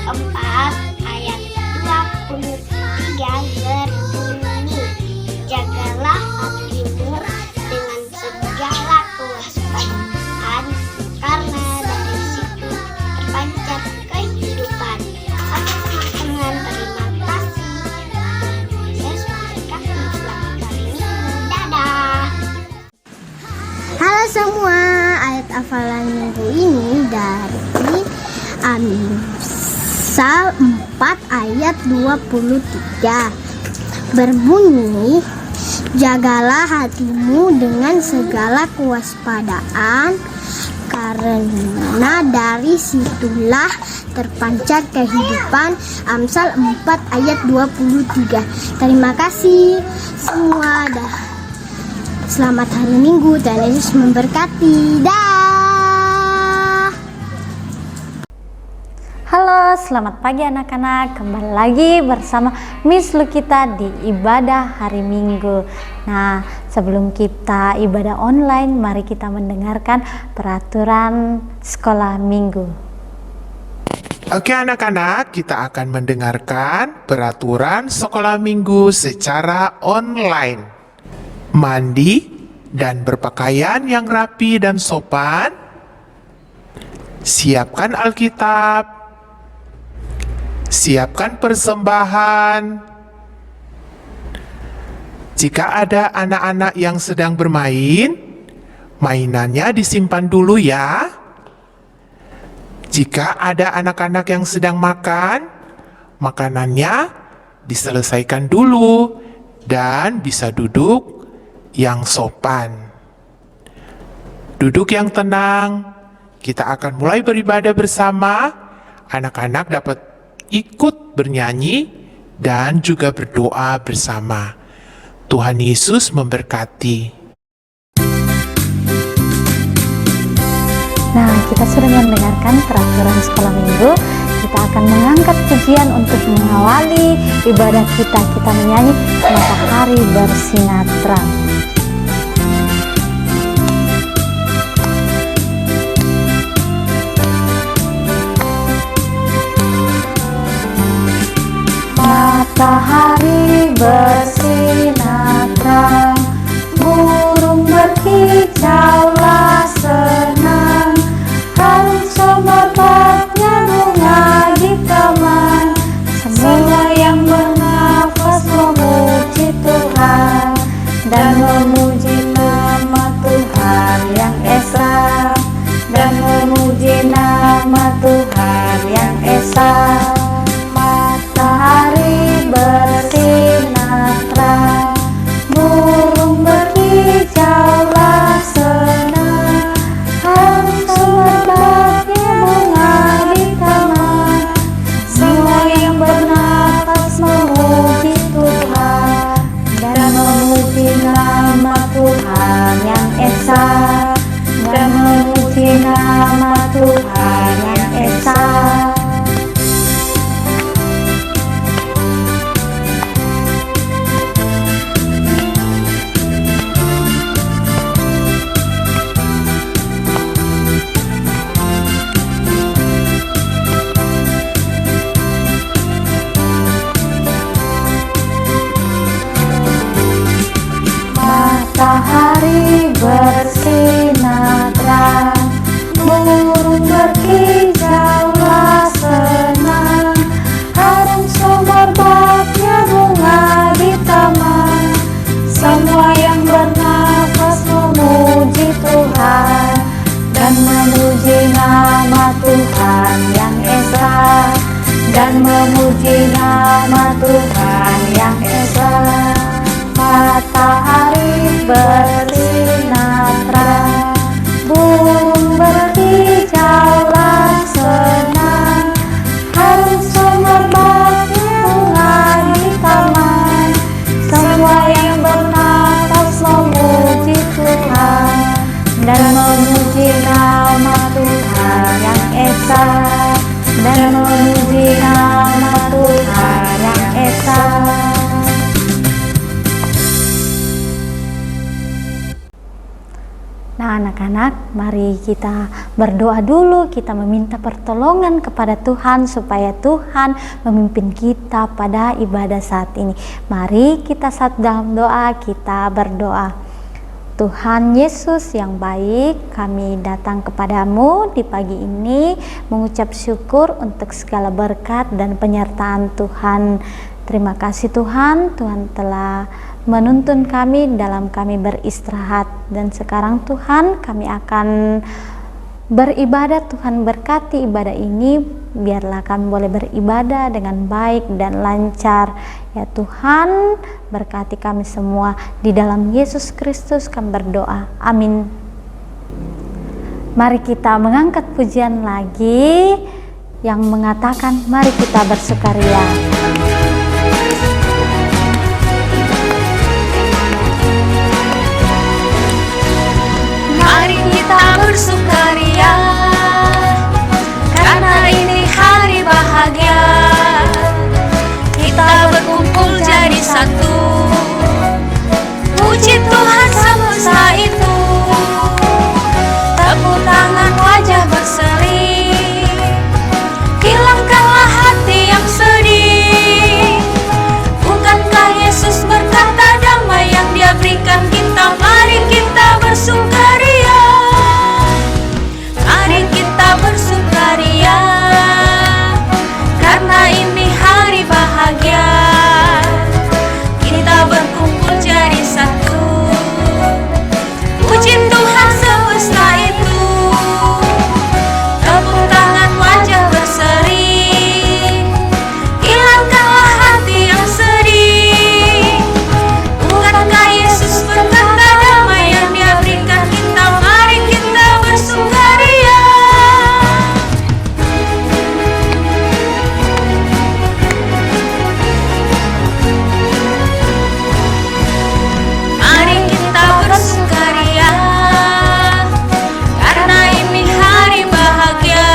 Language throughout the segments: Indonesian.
4 ayat 23 berbunyi, jagalah hatimu dengan segala kewaspadaan, karena dari situ terpancar kehidupan. Oke teman-teman, terima kasih. Yesus memberkati. Selamat hari Minggu. Dadah. Halo semua, ayat hafalan minggu ini dari Amsal 4 ayat 23 berbunyi, jagalah hatimu dengan segala kewaspadaan, karena dari situlah terpancar kehidupan. Amsal 4 ayat 23. Terima kasih semua. Selamat hari Minggu, dan Yesus memberkati. Dah. Halo, selamat pagi anak-anak. Kembali lagi bersama Miss Lukita di ibadah hari Minggu. Nah, sebelum kita ibadah online, mari kita mendengarkan peraturan sekolah minggu. Oke anak-anak, kita akan mendengarkan peraturan sekolah minggu secara online. Mandi dan berpakaian yang rapi dan sopan. Siapkan Alkitab. Siapkan persembahan. Jika ada anak-anak yang sedang bermain, mainannya disimpan dulu ya. Jika ada anak-anak yang sedang makan, makanannya diselesaikan dulu dan bisa duduk yang sopan. Duduk yang tenang. Kita akan mulai beribadah bersama. Anak-anak dapat ikut bernyanyi dan juga berdoa bersama. Tuhan Yesus memberkati. Nah, kita sudah mendengarkan peraturan sekolah minggu. Kita akan mengangkat pujian untuk mengawali ibadah kita. Kita menyanyi Matahari Bersinar Terang. Matahari bersinar terang, burung berkicaulah senang, harum semerbaknya bunga di taman. Semua yang bernafas memuji Tuhan dan memuji nama Tuhan yang esa, dan memuji nama Tuhan yang esa. Matahari bersinar terang, burung berkicaulah senang, harum semerbaknya bunga di taman. Semua yang bernafas memuji Tuhan dan memuji nama Tuhan yang esa, dan memuji nama Tuhan yang esa. Matahari bersinar terang, burung berkicaulah senang, harum semerbaknya bunga di taman. Semua yang bernafas memuji Tuhan dan memuji nama Tuhan yang esa, dan memuji nama Tuhan yang esa. Matahari bersinar terang, burung berkicaulah senang, harum semerbaknya bunga di taman. Semua yang bernafas memuji Tuhan dan memuji nama Tuhan yang esa, dan memuji nama Tuhan yang esa. Nah, anak-anak, mari kita berdoa dulu, kita meminta pertolongan kepada Tuhan supaya Tuhan memimpin kita pada ibadah saat ini. Mari kita saat dalam doa, kita berdoa. Tuhan Yesus yang baik, kami datang kepadamu di pagi ini mengucap syukur untuk segala berkat dan penyertaan Tuhan. Terima kasih Tuhan, Tuhan telah menuntun kami dalam kami beristirahat, dan sekarang Tuhan kami akan beribadah. Tuhan berkati ibadah ini, biarlah kami boleh beribadah dengan baik dan lancar. Ya Tuhan, berkati kami semua, di dalam Yesus Kristus kami berdoa, amin. Mari kita mengangkat pujian lagi yang mengatakan mari kita bersukaria. Mari kita bersukaria, karena ini hari bahagia. Kita berkumpul jadi satu, puji Tuhan semesta itu. Tepuk tangan, wajah berseri, hilangkanlah hati yang sedih. Bukankah Yesus berkata damai yang Dia berikan kita? Mari kita bersukaria, mari kita bersukaria, karena ini hari bahagia. Kita berkumpul jadi satu, puji Tuhan semesta itu. Tepuk tangan, wajah berseri, hilangkanlah hati yang sedih. Bukankah Yesus berkata damai yang Dia berikan kita? Mari kita bersukaria. Mari kita bersukaria, karena ini hari bahagia.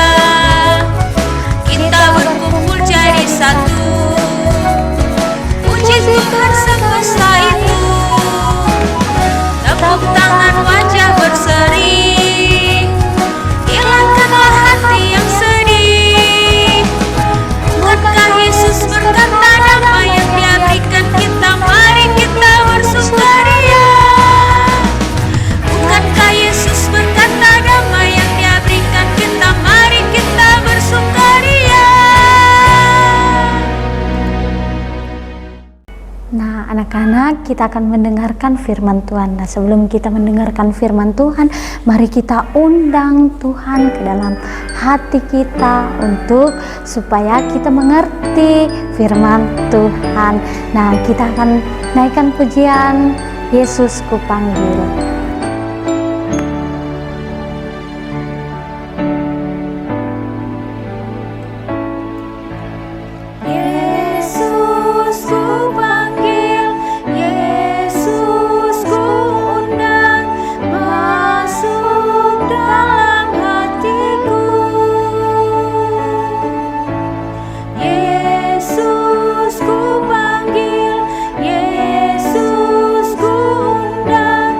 Kita berkumpul jadi satu, puji Tuhan semesta itu. Tepuk tangan, wajah berseri, hilangkanlah hati yang sedih. Bukankah Yesus berkata damai yang Dia berikan kita? Mari kita bersukaria. Bukankah Yesus berkata damai yang Dia berikan kita? Mari kita bersukaria. Nah, anak-anak, kita akan mendengarkan firman Tuhan. Nah, sebelum kita mendengarkan firman Tuhan, mari kita undang Tuhan ke dalam hati kita untuk supaya kita mengerti firman Tuhan. Nah, kita akan naikkan pujian Yesus Kupanggil. Yesus ku panggil, Yesus ku undang, masuk dalam hatiku. Yesus ku panggil, Yesus ku undang,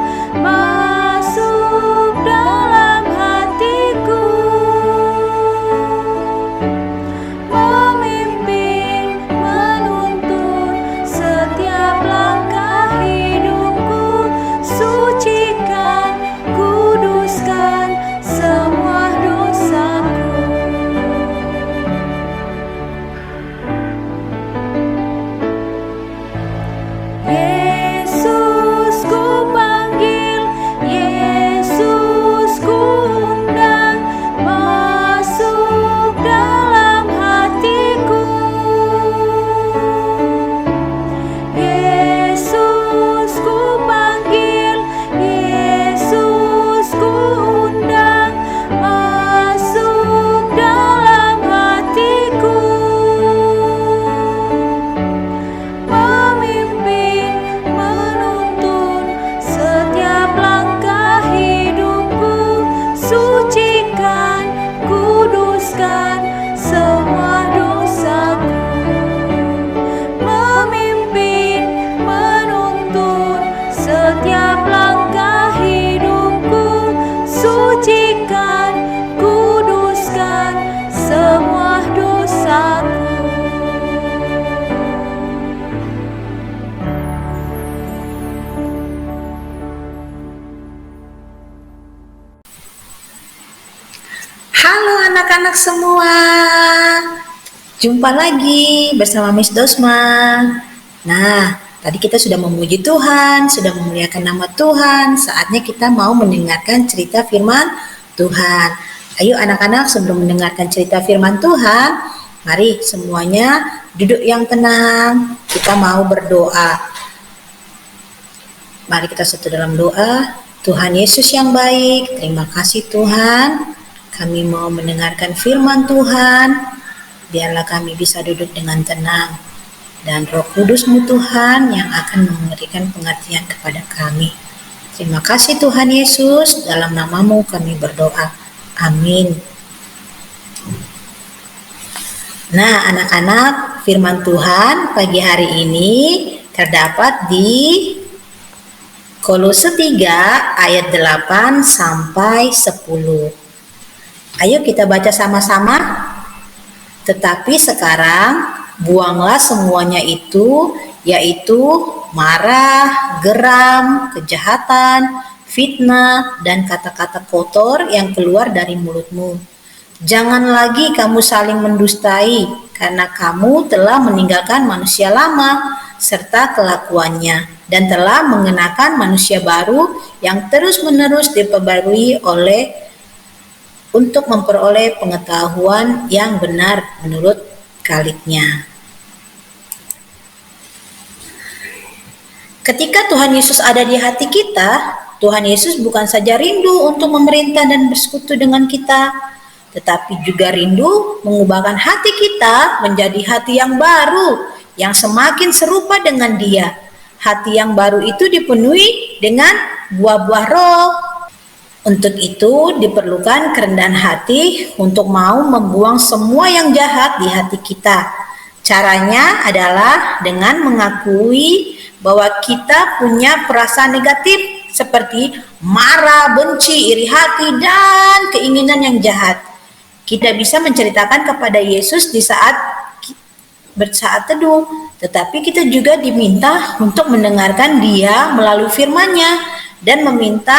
semua. Jumpa lagi bersama Miss Dosma. Nah, tadi kita sudah memuji Tuhan, sudah memuliakan nama Tuhan. Saatnya kita mau mendengarkan cerita firman Tuhan. Ayo anak-anak, sebelum mendengarkan cerita firman Tuhan, mari semuanya duduk yang tenang. Kita mau berdoa. Mari kita satu dalam doa. Tuhan Yesus yang baik, terima kasih Tuhan. Kami mau mendengarkan firman Tuhan. Biarlah kami bisa duduk dengan tenang. Dan Roh Kudus-Mu Tuhan yang akan memberikan pengertian kepada kami. Terima kasih Tuhan Yesus, dalam nama-Mu kami berdoa. Amin. Nah anak-anak, firman Tuhan pagi hari ini terdapat di Kolose 3 ayat 8 sampai 10. Ayo kita baca sama-sama. Tetapi sekarang buanglah semuanya itu, yaitu marah, geram, kejahatan, fitnah, dan kata-kata kotor yang keluar dari mulutmu. Jangan lagi kamu saling mendustai, karena kamu telah meninggalkan manusia lama serta kelakuannya, dan telah mengenakan manusia baru yang terus-menerus diperbarui untuk memperoleh pengetahuan yang benar menurut Khalqnya. Ketika Tuhan Yesus ada di hati kita, Tuhan Yesus bukan saja rindu untuk memerintah dan bersekutu dengan kita, tetapi juga rindu mengubahkan hati kita menjadi hati yang baru, yang semakin serupa dengan Dia. Hati yang baru itu dipenuhi dengan buah-buah roh. Untuk itu diperlukan kerendahan hati untuk mau membuang semua yang jahat di hati kita. Caranya adalah dengan mengakui bahwa kita punya perasaan negatif seperti marah, benci, iri hati, dan keinginan yang jahat. Kita bisa menceritakan kepada Yesus di saat bersaat teduh, tetapi kita juga diminta untuk mendengarkan Dia melalui firman-Nya dan meminta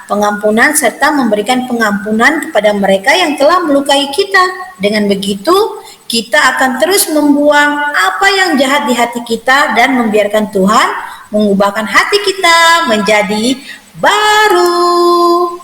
pengampunan serta memberikan pengampunan kepada mereka yang telah melukai kita. Dengan begitu, kita akan terus membuang apa yang jahat di hati kita dan membiarkan Tuhan mengubahkan hati kita menjadi baru.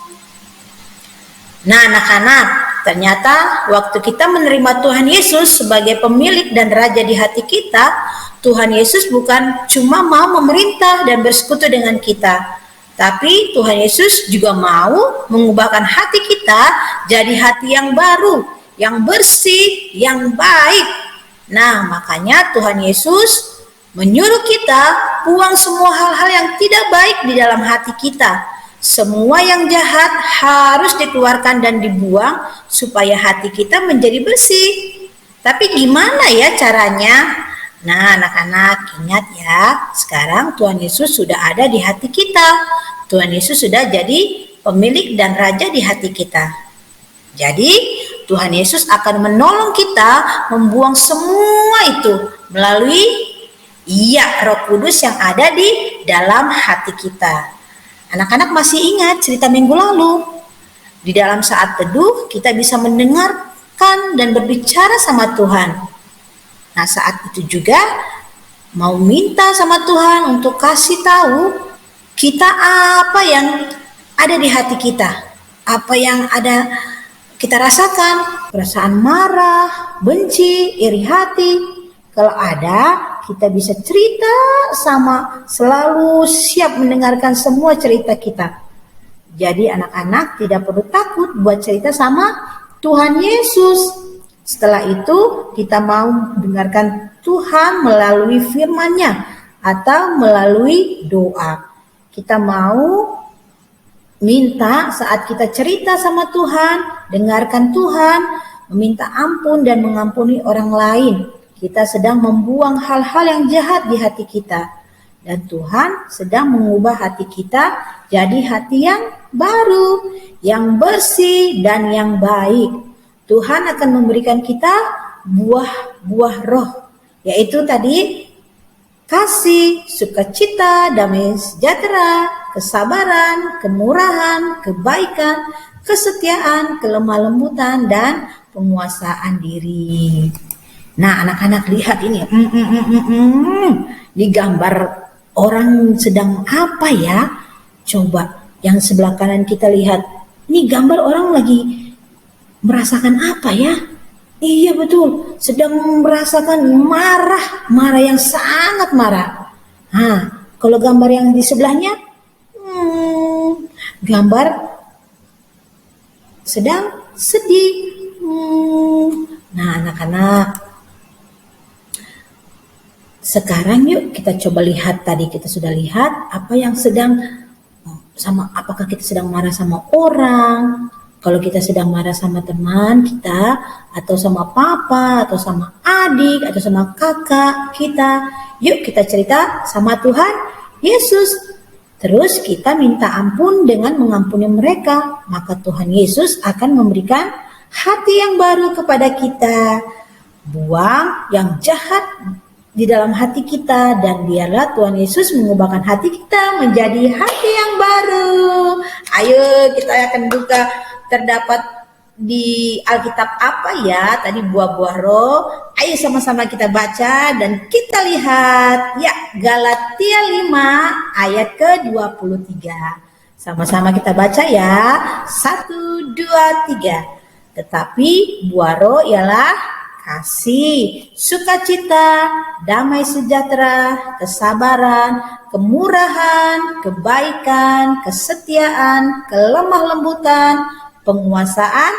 Nah, anak-anak, ternyata waktu kita menerima Tuhan Yesus sebagai pemilik dan raja di hati kita, Tuhan Yesus bukan cuma mau memerintah dan bersekutu dengan kita, tapi Tuhan Yesus juga mau mengubahkan hati kita jadi hati yang baru, yang bersih, yang baik. Nah, makanya Tuhan Yesus menyuruh kita buang semua hal-hal yang tidak baik di dalam hati kita. Semua yang jahat harus dikeluarkan dan dibuang supaya hati kita menjadi bersih. Tapi gimana ya caranya? Nah, anak-anak ingat ya, sekarang Tuhan Yesus sudah ada di hati kita. Tuhan Yesus sudah jadi pemilik dan raja di hati kita. Jadi, Tuhan Yesus akan menolong kita membuang semua itu melalui Roh Kudus yang ada di dalam hati kita. Anak-anak masih ingat cerita minggu lalu? Di dalam saat teduh kita bisa mendengarkan dan berbicara sama Tuhan. Nah, saat itu juga mau minta sama Tuhan untuk kasih tahu kita apa yang ada di hati kita. Apa yang ada kita rasakan, perasaan marah, benci, iri hati. Kalau ada, kita bisa cerita sama, selalu siap mendengarkan semua cerita kita. Jadi anak-anak tidak perlu takut buat cerita sama Tuhan Yesus. Setelah itu kita mau mendengarkan Tuhan melalui firman-Nya atau melalui doa. Kita mau minta saat kita cerita sama Tuhan, dengarkan Tuhan, meminta ampun dan mengampuni orang lain. Kita sedang membuang hal-hal yang jahat di hati kita. Dan Tuhan sedang mengubah hati kita jadi hati yang baru, yang bersih dan yang baik. Tuhan akan memberikan kita buah-buah roh, yaitu tadi kasih, sukacita, damai sejahtera, kesabaran, kemurahan, kebaikan, kesetiaan, kelemah lembutan, dan penguasaan diri. Nah, anak-anak lihat ini. Di gambar orang sedang apa ya? Coba yang sebelah kanan kita lihat. Ini gambar orang lagi merasakan apa ya? Iya betul, sedang merasakan marah yang sangat marah. Nah, kalau gambar yang di sebelahnya, gambar sedang sedih. Nah, anak-anak, sekarang yuk kita coba lihat, tadi kita sudah lihat apa yang sedang apakah kita sedang marah sama orang. Kalau kita sedang marah sama teman kita, atau sama papa, atau sama adik, atau sama kakak kita, yuk kita cerita sama Tuhan Yesus. Terus kita minta ampun dengan mengampuni mereka, maka Tuhan Yesus akan memberikan hati yang baru kepada kita. Buang yang jahat di dalam hati kita, dan biarlah Tuhan Yesus mengubahkan hati kita menjadi hati yang baru. Ayo kita akan buka, terdapat di Alkitab apa ya tadi, buah-buah roh. Ayo sama-sama kita baca dan kita lihat ya, Galatia 5 ayat ke-23. Sama-sama kita baca ya, 1, 2, 3. Tetapi buah roh ialah kasih, sukacita, damai sejahtera, kesabaran, kemurahan, kebaikan, kesetiaan, kelemah lembutan, penguasaan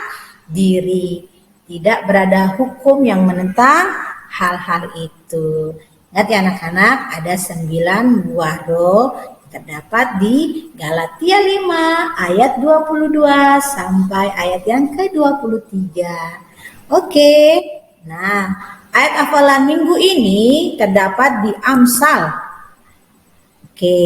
diri. Tidak berada hukum yang menentang hal-hal itu. Ingat ya anak-anak, ada 9 buah roh terdapat di Galatia 5 ayat 22 sampai ayat yang ke-23. Oke. Nah, ayat hafalan minggu ini terdapat di Amsal. Oke,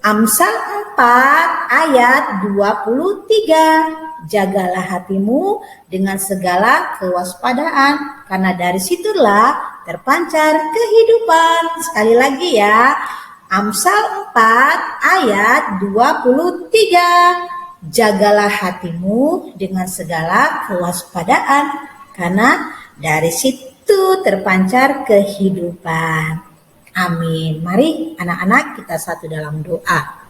Amsal 4 ayat 23. Jagalah hatimu dengan segala kewaspadaan, karena dari situlah terpancar kehidupan. Sekali lagi ya, Amsal 4 ayat 23. Jagalah hatimu dengan segala kewaspadaan, karena dari situ terpancar kehidupan. Amin. Mari anak-anak kita satu dalam doa.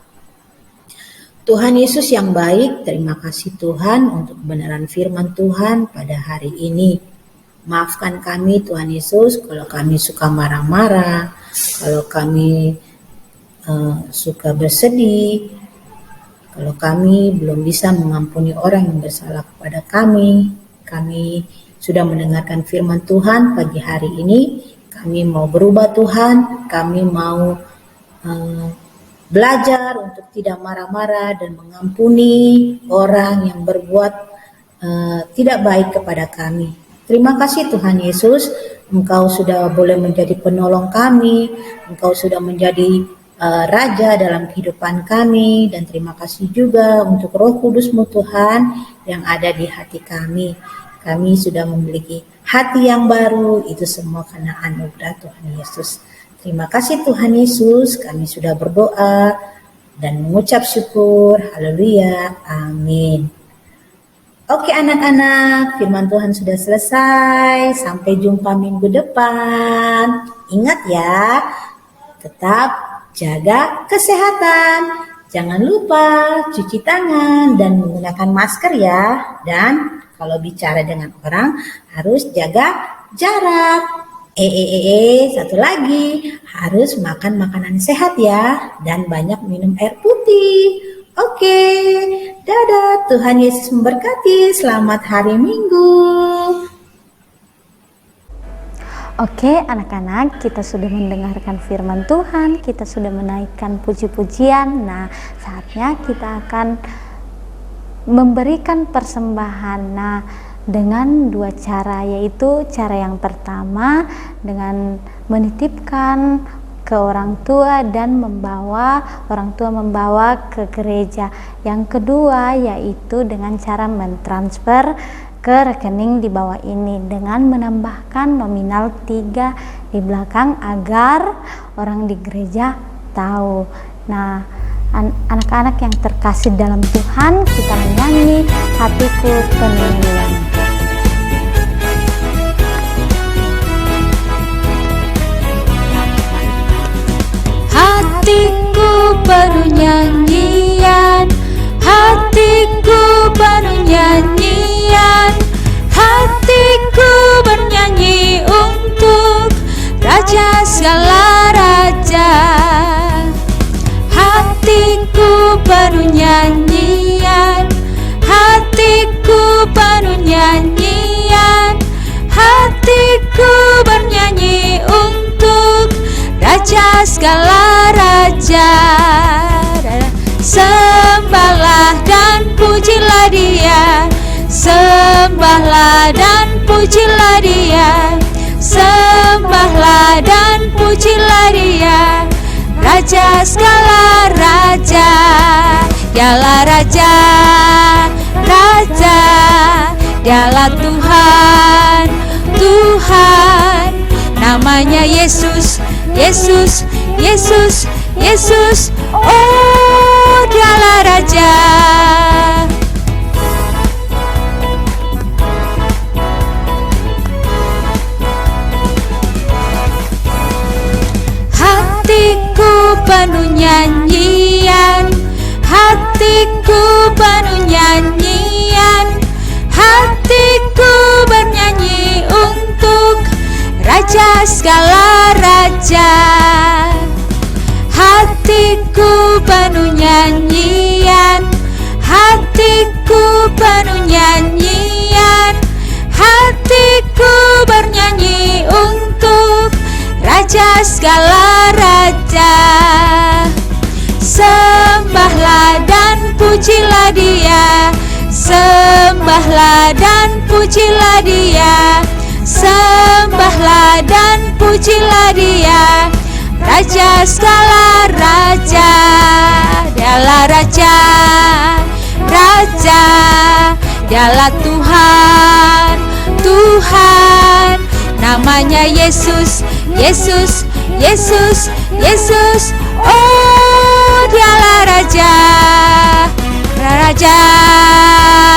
Tuhan Yesus yang baik, terima kasih Tuhan untuk kebenaran firman Tuhan pada hari ini. Maafkan kami Tuhan Yesus kalau kami suka marah-marah, kalau kami suka bersedih, kalau kami belum bisa mengampuni orang yang bersalah kepada kami. Kami sudah mendengarkan firman Tuhan pagi hari ini. Kami mau berubah Tuhan, kami mau belajar untuk tidak marah-marah dan mengampuni orang yang berbuat tidak baik kepada kami. Terima kasih Tuhan Yesus, Engkau sudah boleh menjadi penolong kami, Engkau sudah menjadi Raja dalam kehidupan kami, dan terima kasih juga untuk Roh Kudus-Mu Tuhan yang ada di hati kami. Kami sudah memiliki hati yang baru, itu semua karena anugerah Tuhan Yesus. Terima kasih Tuhan Yesus, kami sudah berdoa dan mengucap syukur. Haleluya, amin. Oke anak-anak, firman Tuhan sudah selesai. Sampai jumpa minggu depan. Ingat ya, tetap jaga kesehatan. Jangan lupa cuci tangan dan menggunakan masker ya. Dan kalau bicara dengan orang harus jaga jarak. Satu lagi, harus makan makanan sehat ya, dan banyak minum air putih. Oke, dadah, Tuhan Yesus memberkati, selamat hari Minggu. Oke anak-anak, kita sudah mendengarkan firman Tuhan, kita sudah menaikkan puji-pujian. Nah, saatnya kita akan memberikan persembahan. Nah, dengan dua cara, yaitu cara yang pertama dengan menitipkan ke orang tua dan orang tua membawa ke gereja. Yang kedua yaitu dengan cara mentransfer ke rekening di bawah ini dengan menambahkan nominal 3 di belakang agar orang di gereja tahu. Nah, anak-anak yang terkasih dalam Tuhan, kita menyanyi Hatiku Penuh Nyanyian. Raja segala raja. Sembahlah dan pujilah Dia, sembahlah dan pujilah Dia, sembahlah dan pujilah Dia. Raja segala raja, Dialah Raja, Raja, Dialah Tuhan, Tuhan. Namanya Yesus, Yesus, Yesus, Yesus. Oh, Dialah Raja. Hatiku penuh nyanyian, hatiku penuh nyanyian, hatiku bernyanyi untuk Raja segala raja. Hatiku penuh nyanyian, hatiku penuh nyanyian, hatiku bernyanyi untuk Raja segala raja. Sembahlah dan pujilah Dia, sembahlah dan pujilah Dia, sembahlah dan pujilah Dia. Raja segala raja, Dialah Raja, Raja, Dialah Tuhan, Tuhan. Namanya Yesus, Yesus, Yesus, Yesus. Oh, Dialah Raja, Raja,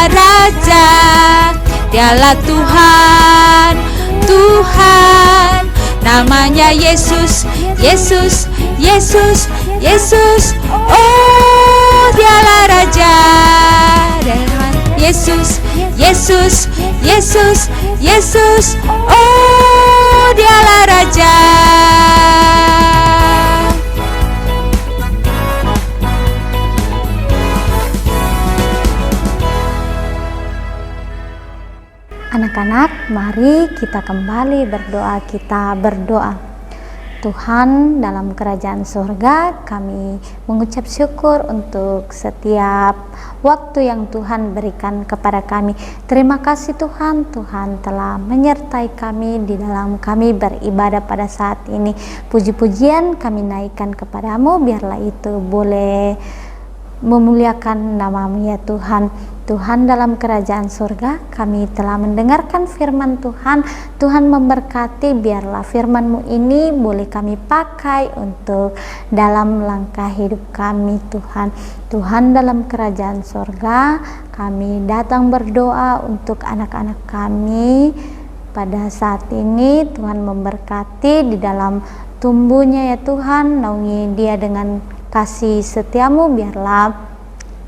Raja. Dialah Tuhan, Tuhan. Namanya Yesus, Yesus, Yesus, Yesus. Oh, Dialah Raja, Yesus, Yesus, Yesus, Yesus. Oh, Dialah Raja. Anak-anak, mari kita kembali berdoa. Kita berdoa. Tuhan, dalam kerajaan surga, kami mengucap syukur untuk setiap waktu yang Tuhan berikan kepada kami. Terima kasih Tuhan, Tuhan telah menyertai kami di dalam kami beribadah pada saat ini. Puji-pujian kami naikkan kepadamu, biarlah itu boleh memuliakan nama-Mu ya Tuhan. Tuhan, dalam kerajaan surga kami telah mendengarkan firman Tuhan. Tuhan memberkati, biarlah firman-Mu ini boleh kami pakai untuk dalam langkah hidup kami Tuhan. Tuhan, dalam kerajaan surga kami datang berdoa untuk anak-anak kami pada saat ini. Tuhan memberkati di dalam tumbuhnya ya Tuhan. Naungi dia dengan kasih setia-Mu, biarlah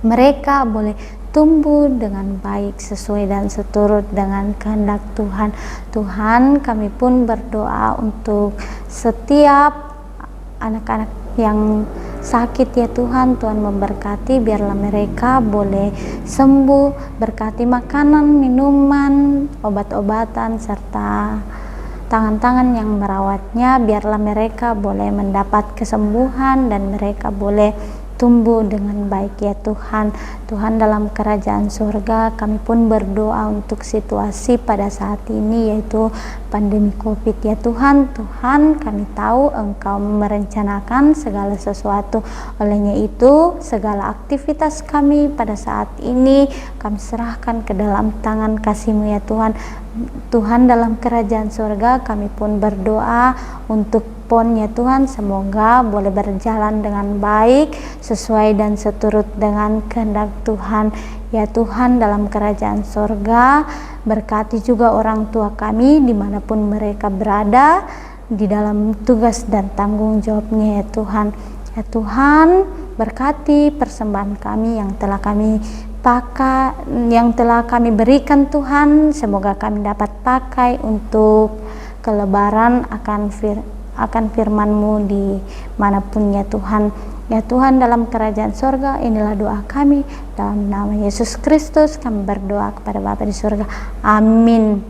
mereka boleh tumbuh dengan baik sesuai dan seturut dengan kehendak Tuhan. Tuhan, kami pun berdoa untuk setiap anak-anak yang sakit ya Tuhan. Tuhan memberkati, biarlah mereka boleh sembuh. Berkati makanan, minuman, obat-obatan, serta tangan-tangan yang merawatnya. Biarlah mereka boleh mendapat kesembuhan dan mereka boleh tumbuh dengan baik ya Tuhan. Tuhan, dalam kerajaan surga kami pun berdoa untuk situasi pada saat ini, yaitu pandemi COVID ya Tuhan. Tuhan, kami tahu Engkau merencanakan segala sesuatu. Olehnya itu, segala aktivitas kami pada saat ini kami serahkan ke dalam tangan kasih-Mu ya Tuhan. Tuhan, dalam kerajaan surga kami pun berdoa untuk PON ya Tuhan, semoga boleh berjalan dengan baik sesuai dan seturut dengan kehendak Tuhan ya Tuhan. Dalam kerajaan surga berkati juga orang tua kami dimanapun mereka berada di dalam tugas dan tanggung jawabnya ya Tuhan. Ya Tuhan, berkati persembahan kami yang telah kami pakai, yang telah kami berikan Tuhan, semoga kami dapat pakai untuk kelebaran akan firman-Mu di manapun ya Tuhan. Ya Tuhan, dalam kerajaan surga inilah doa kami, dalam nama Yesus Kristus kami berdoa kepada Bapa di surga. Amin.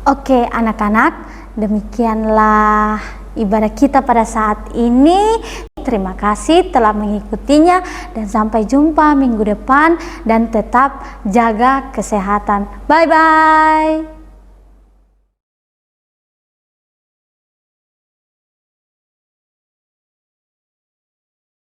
Oke anak-anak, demikianlah ibadah kita pada saat ini. Terima kasih telah mengikutinya dan sampai jumpa minggu depan dan tetap jaga kesehatan. Bye-bye.